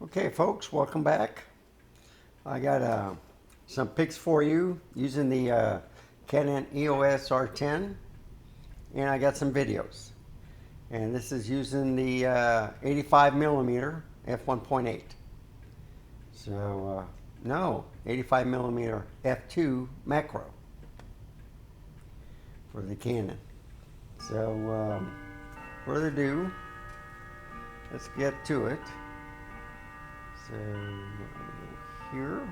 Okay, folks, welcome back. I got some pics for you using the Canon EOS R10, and I got some videos. And this is using the 85 millimeter f1.8. So, no, 85 millimeter f2 macro for the Canon. So, further ado, let's get to it. So, here,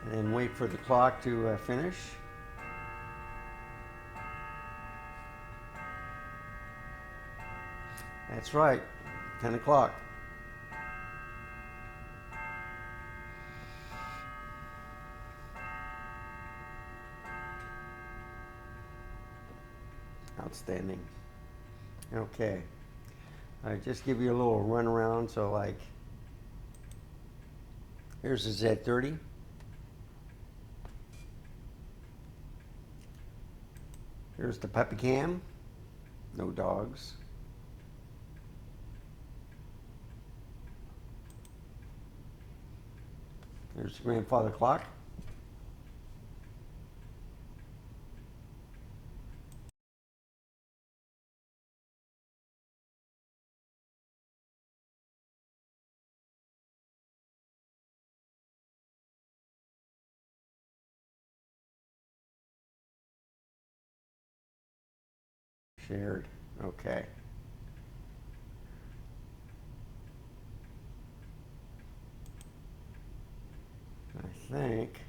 and then wait for the clock to finish. That's right, 10 o'clock. Outstanding. Okay, I just give you a little run around. So, like, here's the Z30. Here's the puppy cam. No dogs. There's the grandfather clock. Shared. Okay. I think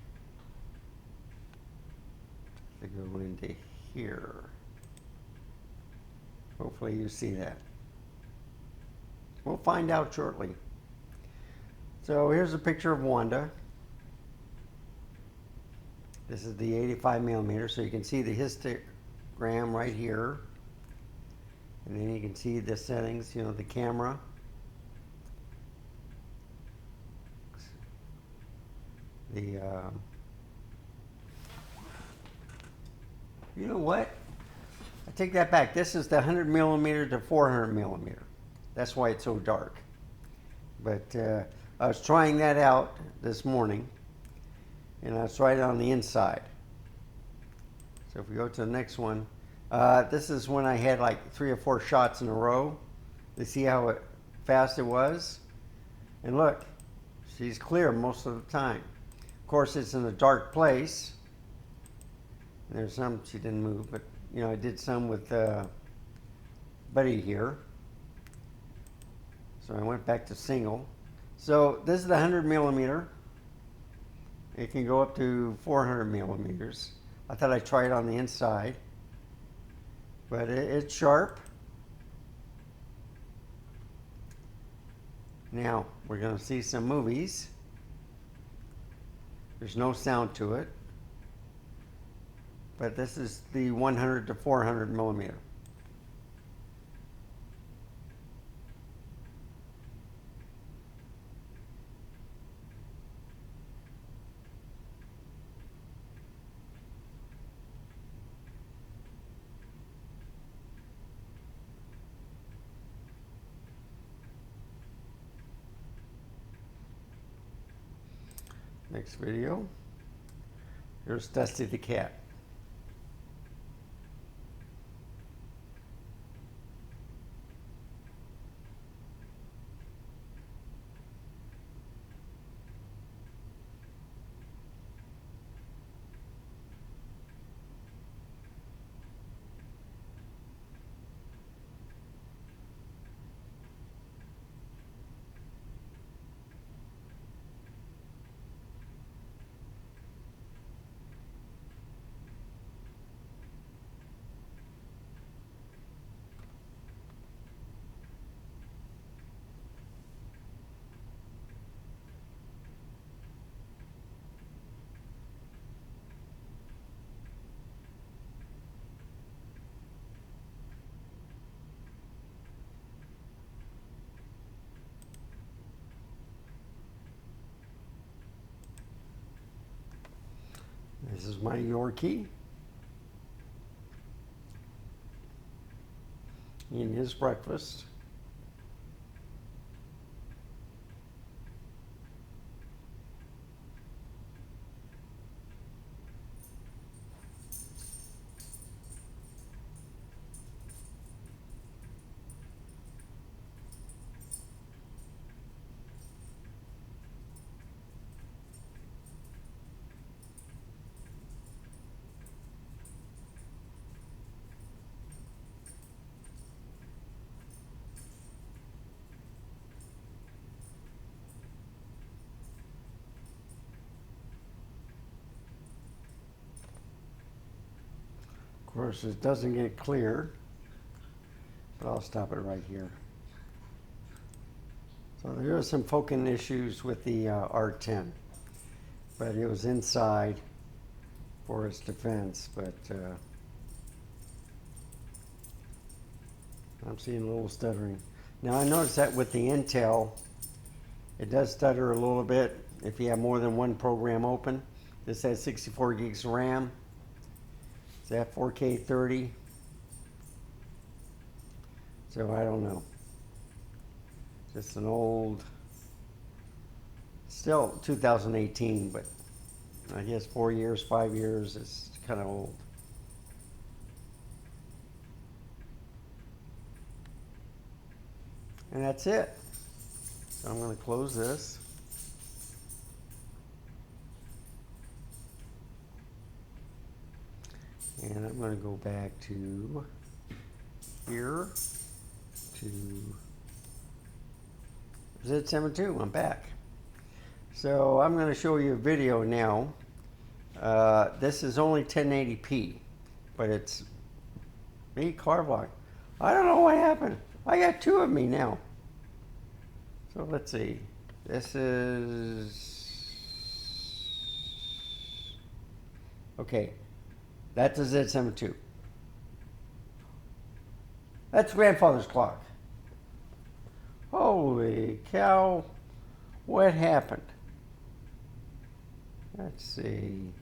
to go into here. Hopefully you see that. We'll find out shortly. So here's a picture of Wanda. This is the 85 millimeter, so you can see the histogram right here. And then you can see the settings, the camera. You know what? I take that back. This is the 100 millimeter to 400 millimeter. That's why it's so dark. But I was trying that out this morning, and I was right on the inside. So if we go to the next one, this is when I had like 3 or 4 shots in a row. You see how fast it was? And look, she's clear most of the time. Of course, it's in a dark place. There's some she didn't move, but I did some with Buddy here. So I went back to single. So this is the 100 millimeter. It can go up to 400 millimeters. I thought I'd try it on the inside, but it's sharp. Now we're going to see some movies. There's no sound to it, but this is the 100 to 400 millimeter. Next video. Here's Dusty the cat. This is my Yorkie eating his breakfast. course, it doesn't get clear, but I'll stop it right here. So there are some focusing issues with the R10, but it was inside for its defense, but I'm seeing a little stuttering. Now I noticed that with the Intel, it does stutter a little bit if you have more than one program open. This has 64 gigs of RAM. It's at 4K 30. So I don't know. Just an old, still 2018, but I guess 4 years, 5 years, it's kind of old. And that's it. So I'm going to close this. And I'm going to go back to here to Z72. I'm back. So I'm going to show you a video now. This is only 1080p, but it's me car vlog. I don't know what happened. I got two of me now. So let's see. This is okay. That's a Z72. That's grandfather's clock. Holy cow. What happened? Let's see.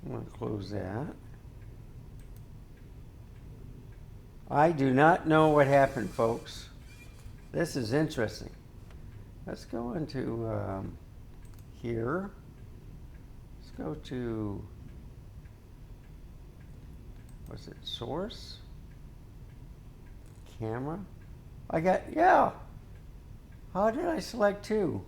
I'm going to close that. I do not know what happened, folks. This is interesting. Let's go into here. Let's go to, what's it, source? Camera? I got, yeah. How did I select two?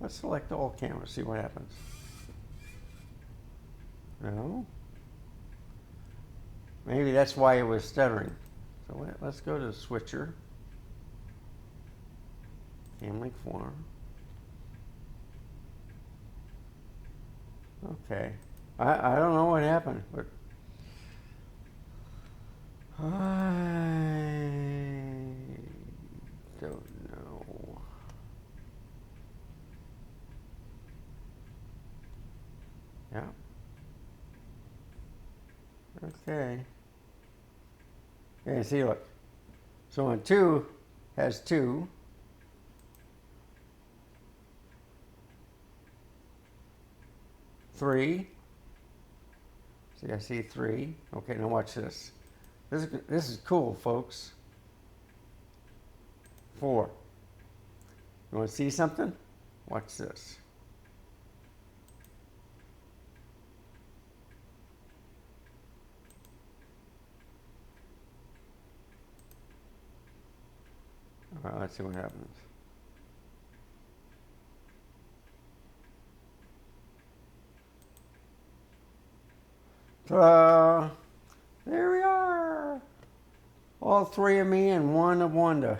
Let's select all cameras, see what happens. No? Maybe that's why it was stuttering. So let's go to switcher. Cam-link form. Okay. I don't know what happened, but I don't know. Yeah. Okay. Okay, see, look. So on 2 has 2. 3. See, I see 3. Okay, now watch this. This is cool, folks. 4. You want to see something? Watch this. All right, let's see what happens. There we are. All 3 of me and 1 of Wanda.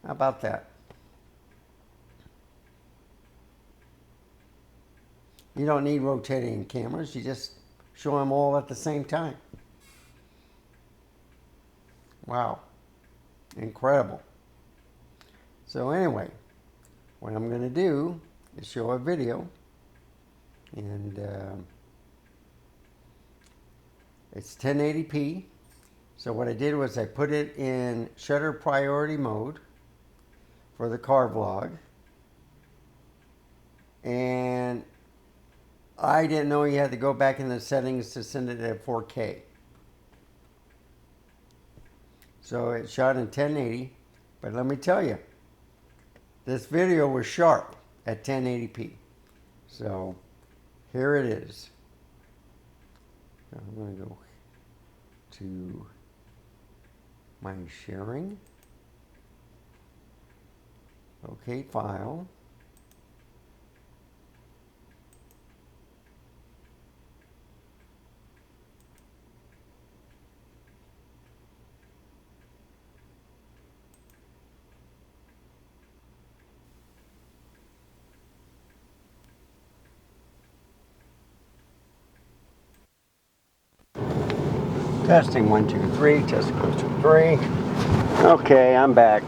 How about that? You don't need rotating cameras. You just show them all at the same time. Wow. Incredible. So anyway, what I'm going to do is show a video. And it's 1080p. So what I did was I put it in shutter priority mode for the car vlog. And I didn't know you had to go back in the settings to send it at 4K. So it shot in 1080. But let me tell you, this video was sharp at 1080p. So here it is. I'm going to go to my sharing. Okay, file. Testing 1, 2, 3. Testing 1, 2, 3. Okay, I'm back.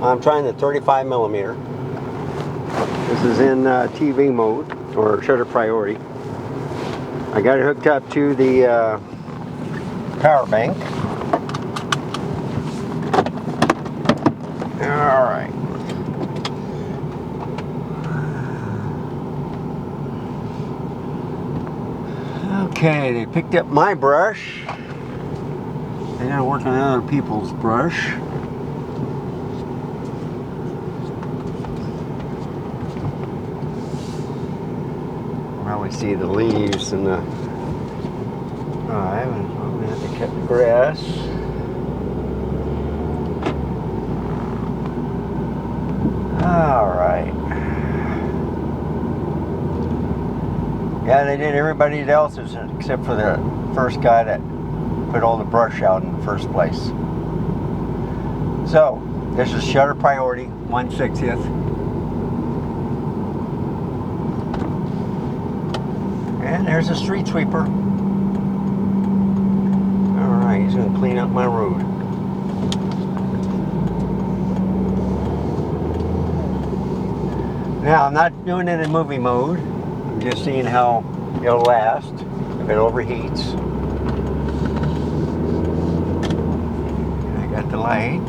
I'm trying the 35 millimeter. This is in TV mode or shutter priority. I got it hooked up to the power bank. All right. Okay, they picked up my brush. They gotta work on other people's brush. Probably see the leaves and the. Alright, I'm gonna have to cut the grass. Alright. Yeah, they did everybody else's except for the first guy that put all the brush out in the first place. So, this is shutter priority, 1/60th. And there's a street sweeper. Alright, he's going to clean up my road. Now, I'm not doing it in movie mode. I'm just seeing how it'll last if it overheats. I got the light.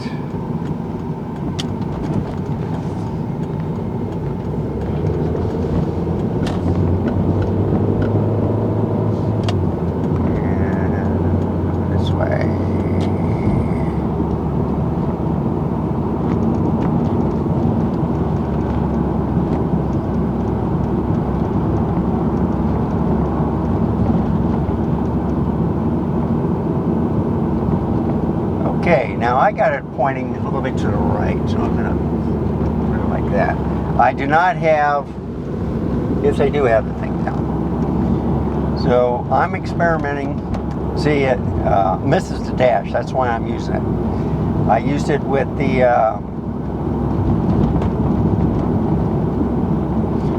Okay, now I got it pointing a little bit to the right, so I'm going to put it like that. I do not have, yes I do have the thing down. So I'm experimenting, see it misses the dash, that's why I'm using it. I used it with the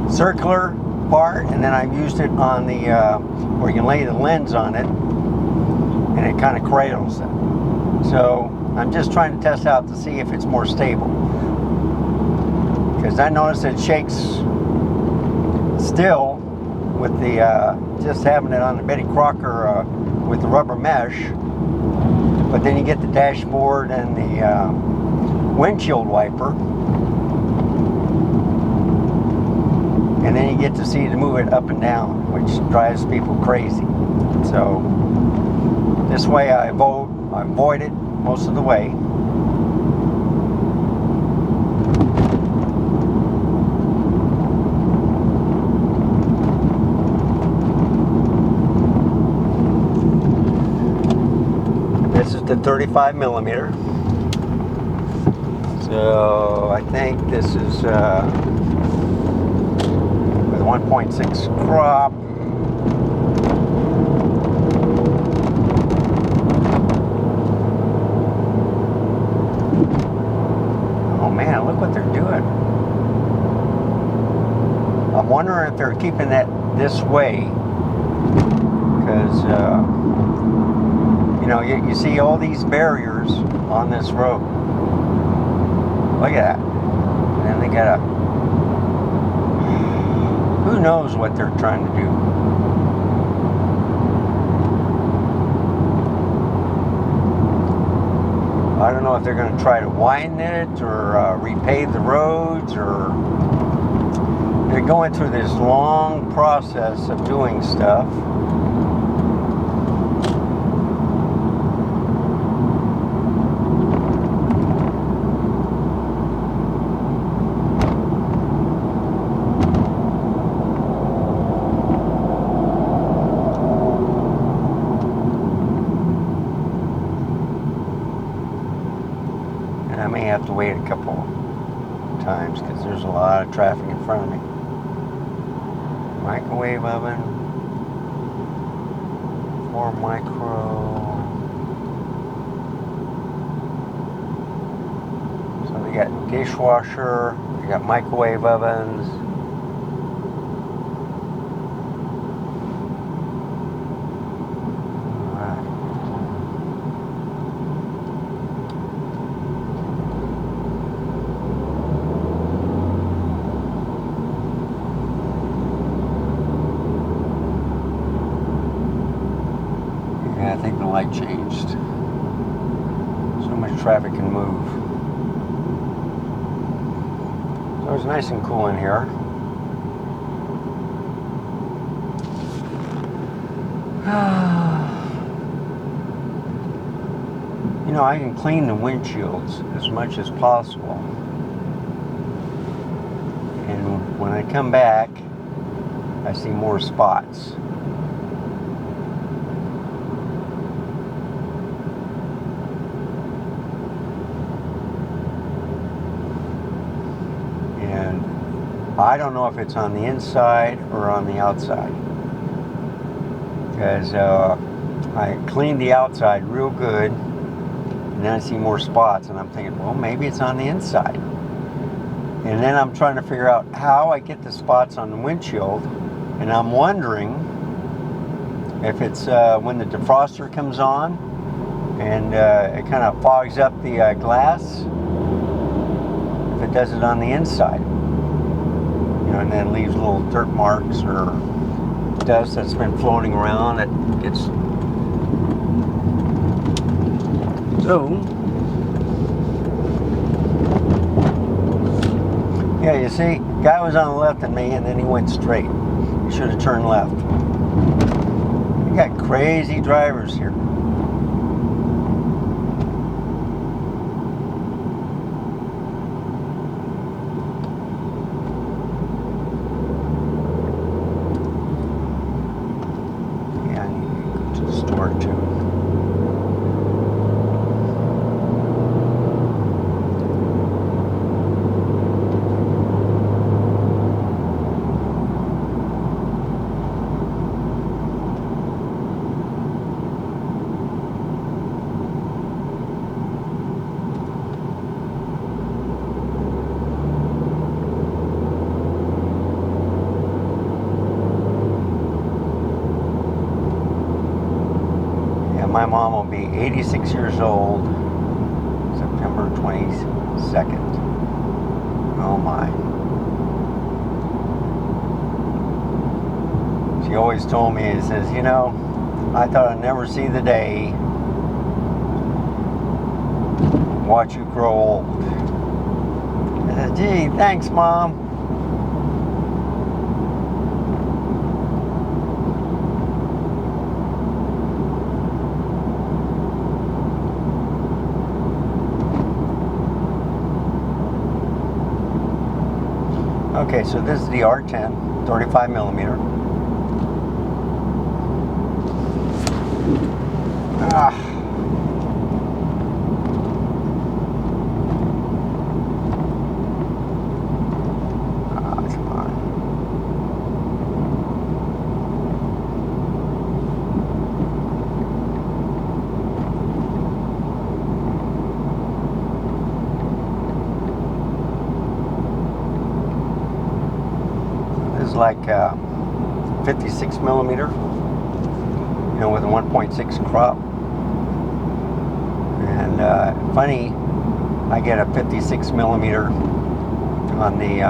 circular part, and then I've used it on the, where you can lay the lens on it, and it kind of cradles it. So I'm just trying to test out to see if it's more stable, because I noticed it shakes still with the just having it on the Betty Crocker with the rubber mesh, but then you get the dashboard and the windshield wiper, and then you get to see to move it up and down, which drives people crazy. So this way I avoid it most of the way. This is the 35 millimeter. So I think this is with 1.6 crop. Man, look what they're doing. I'm wondering if they're keeping that this way, because you know, you see all these barriers on this road. Look at that. And then they got a, who knows what they're trying to do. I don't know if they're going to try to widen it or repave the roads, or they're going through this long process of doing stuff. I may have to wait a couple times because there's a lot of traffic in front of me. Microwave oven, 4 micro. So they got dishwasher, they got microwave ovens. Alright, light changed. So much traffic can move. So it's nice and cool in here. You know, I can clean the windshields as much as possible. And when I come back, I see more spots. And I don't know if it's on the inside or on the outside. Because I cleaned the outside real good, and then I see more spots, and I'm thinking, well, maybe it's on the inside. And then I'm trying to figure out how I get the spots on the windshield, and I'm wondering if it's when the defroster comes on, and it kind of fogs up the glass, if it does it on the inside. You know, and then leaves little dirt marks or dust that's been floating around that gets. So yeah, you see, guy was on the left of me and then he went straight. He should have turned left. You got crazy drivers here. My mom will be 86 years old September 22nd. Oh my. She always told me, it says, you know, I thought I'd never see the day watch you grow old. I said, gee, thanks, Mom. Okay, so this is the R10, 35 millimeter. Ah. Come on. Like 56 millimeter, you know, with a 1.6 crop. And funny, I get a 56 millimeter on the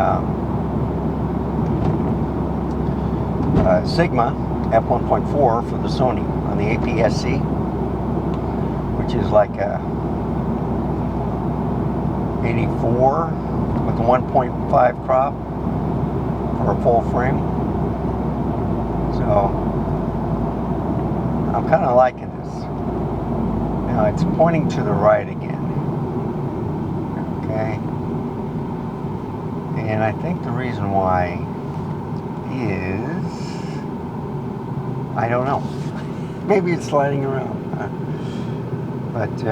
Sigma f1.4 for the Sony on the APS-C, which is like a 84 with a 1.5 crop. For a full frame. So I'm kind of liking this. Now it's pointing to the right again. Okay. And I think the reason why is, I don't know. Maybe it's sliding around. But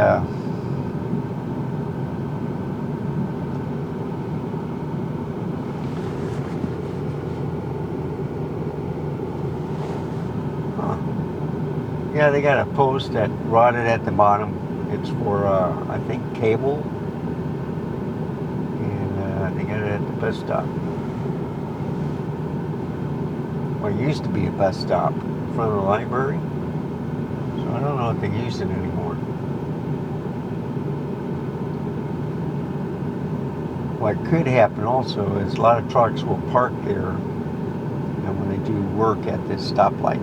yeah, they got a post that rotted at the bottom. It's for, I think, cable. And they got it at the bus stop. Well, it used to be a bus stop in front of the library. So I don't know if they use it anymore. What could happen also is a lot of trucks will park there, when they do work at this stoplight.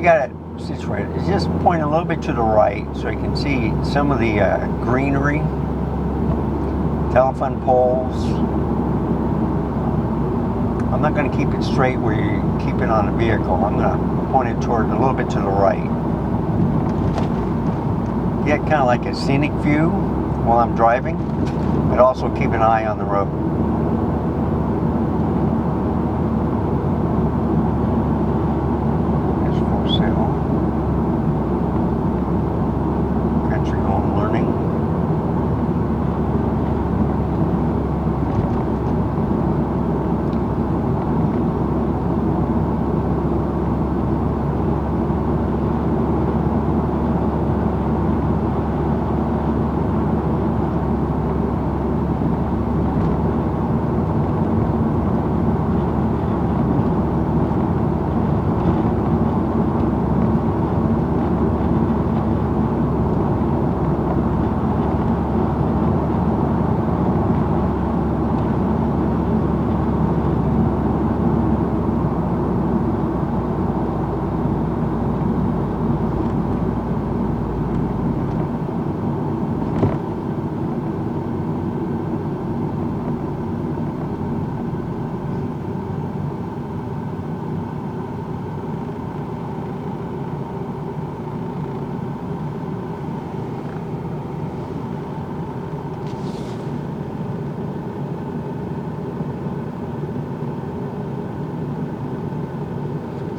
got it situated. It's just point a little bit to the right so you can see some of the greenery, telephone poles. I'm not going to keep it straight where you keep it on a vehicle. I'm going to point it toward a little bit to the right. Get kind of like a scenic view while I'm driving, but also keep an eye on the road. It's for sale. Country Home Learning.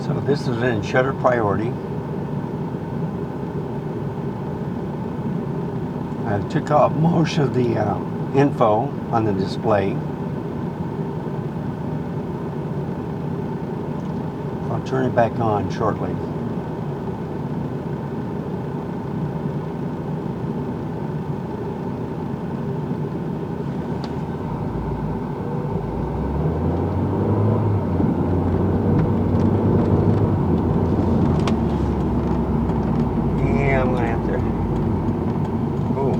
So this is in shutter priority. I took off most of the info on the display. I'll turn it back on shortly.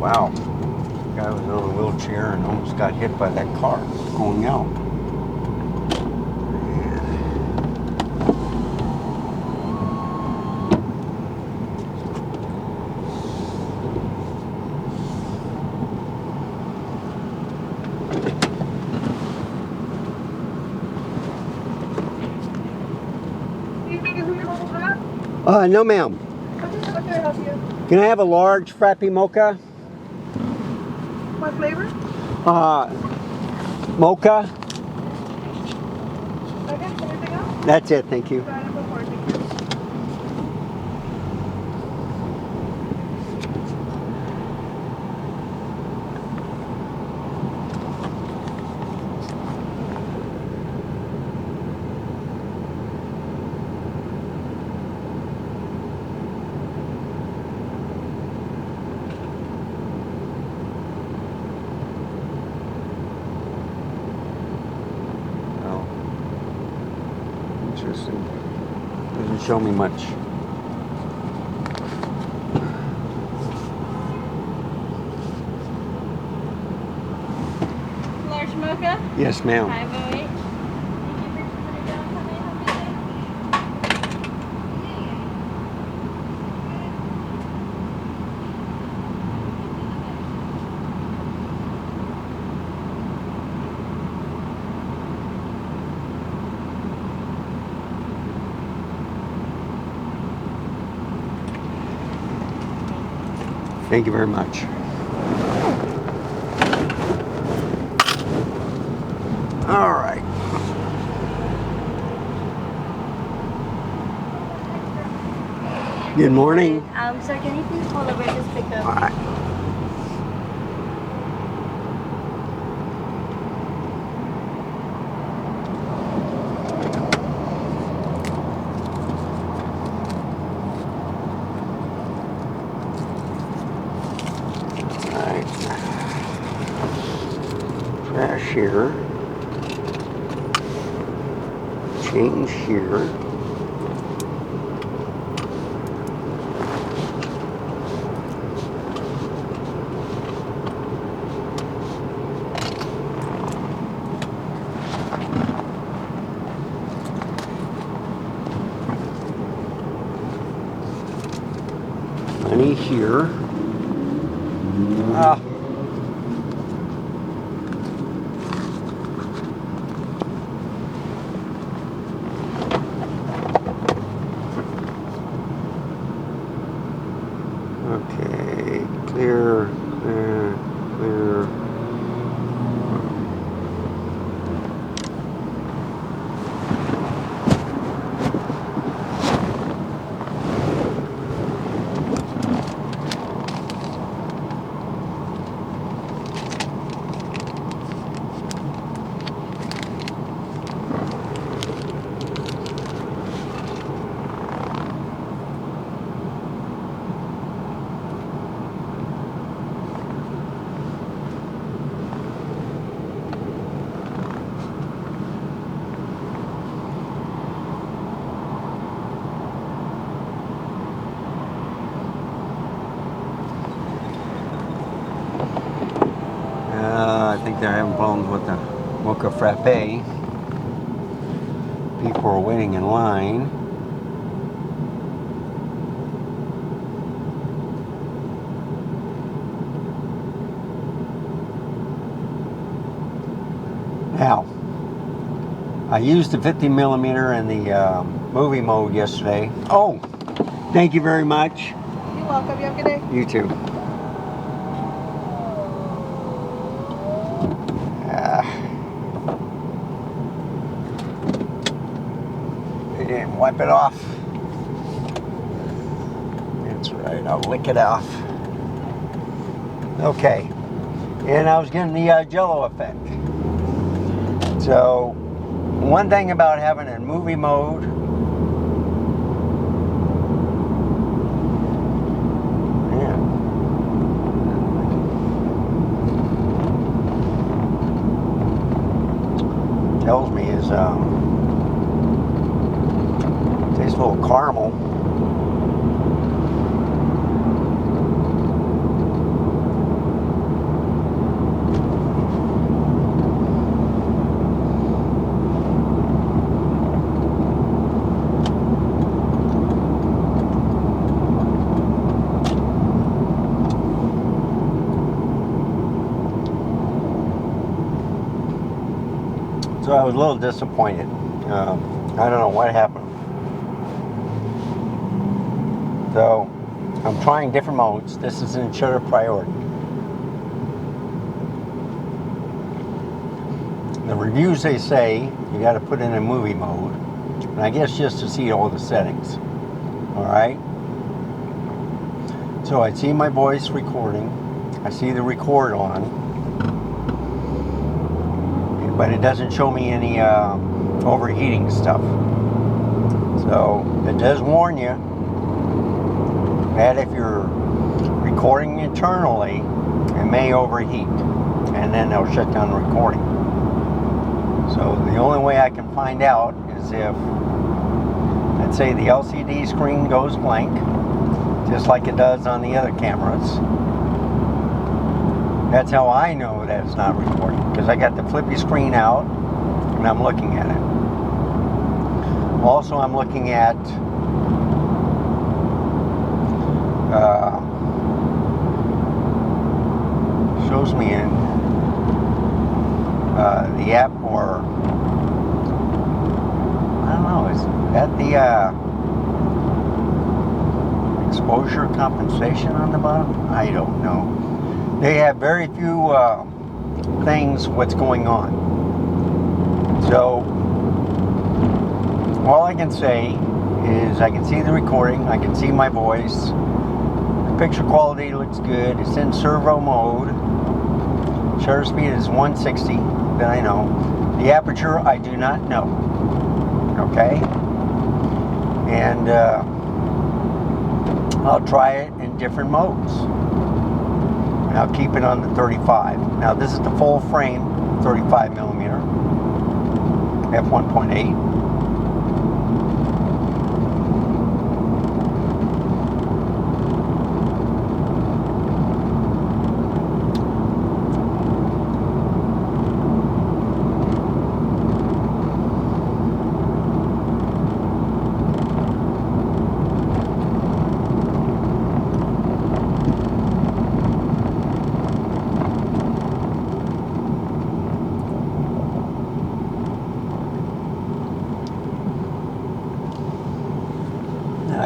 Wow, the guy was on a wheelchair and almost got hit by that car going out. No ma'am. What can I help you? Can I have a large Frappy Mocha? What flavor? Mocha. Okay, anything else? That's it, thank you. Got it before, thank you. Interesting. Doesn't show me much. Large mocha? Yes, ma'am. 508. Thank you very much. All right. Good morning. Sir, can you please pull over this pickup? All right. Trash here. Change here. here. Ah. Okay, clear, clear, clear. I think they're having problems with the Mocha Frappe. People are waiting in line. Now, I used the 50 millimeter in the movie mode yesterday. Oh, thank you very much. You're welcome. You have a good day. You too. They didn't wipe it off. That's right, I'll lick it off. Okay, and I was getting the jello effect. So, one thing about having it in movie mode, tells me is tastes a little caramel. So I was a little disappointed. I don't know what happened. So I'm trying different modes. This is in shutter priority. The reviews, they say you got to put it in movie mode, and I guess just to see all the settings. All right. So I see my voice recording. I see the record on. But it doesn't show me any overheating stuff. So it does warn you that if you're recording internally, it may overheat, and then they'll shut down the recording. So the only way I can find out is if, let's say, the LCD screen goes blank, just like it does on the other cameras. That's how I know that it's not recording, because I got the flippy screen out and I'm looking at it. Also, I'm looking at shows me in the app, or I don't know, is that the exposure compensation on the bottom? I don't know. They have very few things what's going on. So all I can say is I can see the recording, I can see my voice, the picture quality looks good, it's in servo mode, shutter speed is 160, that I know. The aperture I do not know. Okay? And I'll try it in different modes. And I'll keep it on the 35. Now this is the full frame 35 millimeter f1.8.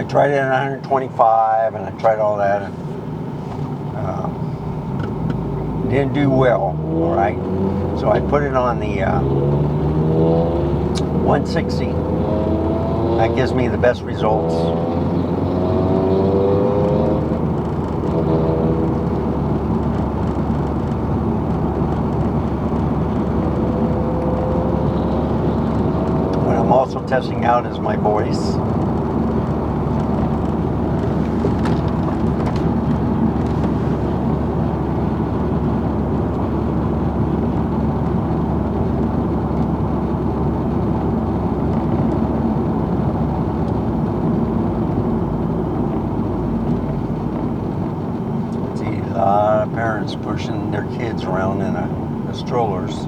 tried it at 125, and I tried all that, and didn't do well. All right, so I put it on the 160. That gives me the best results. What I'm also testing out is my voice. A lot of parents pushing their kids around in the strollers.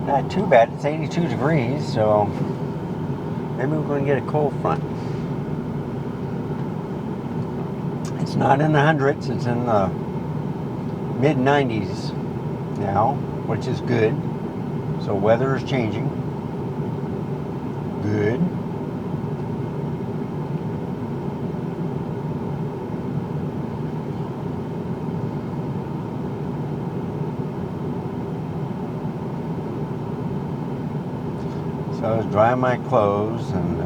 Not too bad. It's 82 degrees, so maybe we're going to get a cold front. It's not in the hundreds. It's in the mid 90s now, which is good. So weather is changing. Good. So I was drying my clothes and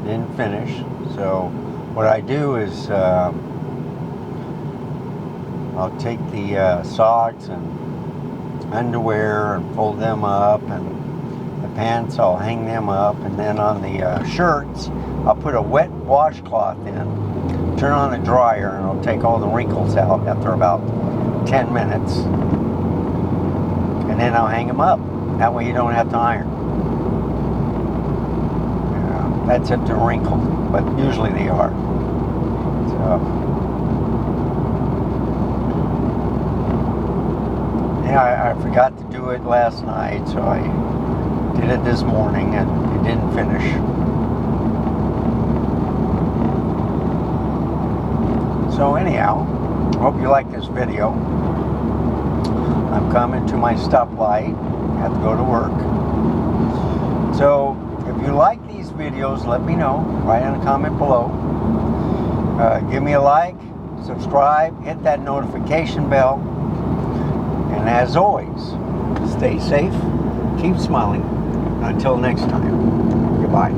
didn't finish. So what I do is I'll take the socks and underwear and fold them up, and the pants I'll hang them up, and then on the shirts I'll put a wet washcloth in, turn on the dryer, and I'll take all the wrinkles out after about 10 minutes, and then I'll hang them up. That way you don't have to iron. That's if they're wrinkled, but usually they are. So, yeah, I forgot to do it last night, so I did it this morning, and it didn't finish. So anyhow, hope you like this video. I'm coming to my stoplight. I have to go to work. So if you like these videos, let me know. Write in a comment below. Give me a like, subscribe, hit that notification bell. And as always, stay safe, keep smiling. Until next time, goodbye.